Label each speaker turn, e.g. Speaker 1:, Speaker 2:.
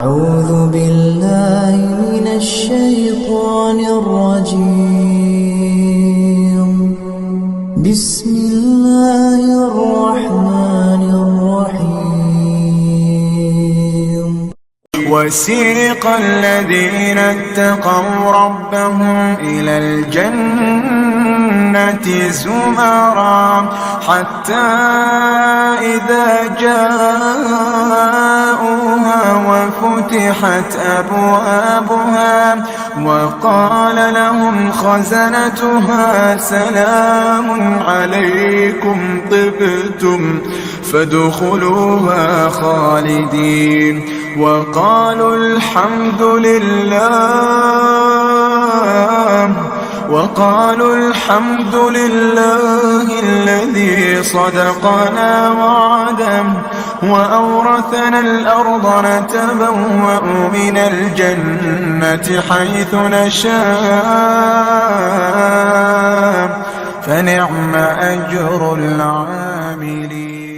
Speaker 1: أعوذ بالله من الشيطان الرجيم. بسم الله الرحمن الرحيم.
Speaker 2: وسيق الذين اتقوا ربهم إلى الجنة زمرا حتى إذا جاءوها وفتحت أبوابها وقال لهم خزنتها سلام عليكم طبتم فادخلوها خالدين وقالوا الحمد لله الذي صدقنا وعده وأورثنا الأرض نتبوأ من الجنة حيث نشاء فنعم أجر العاملين.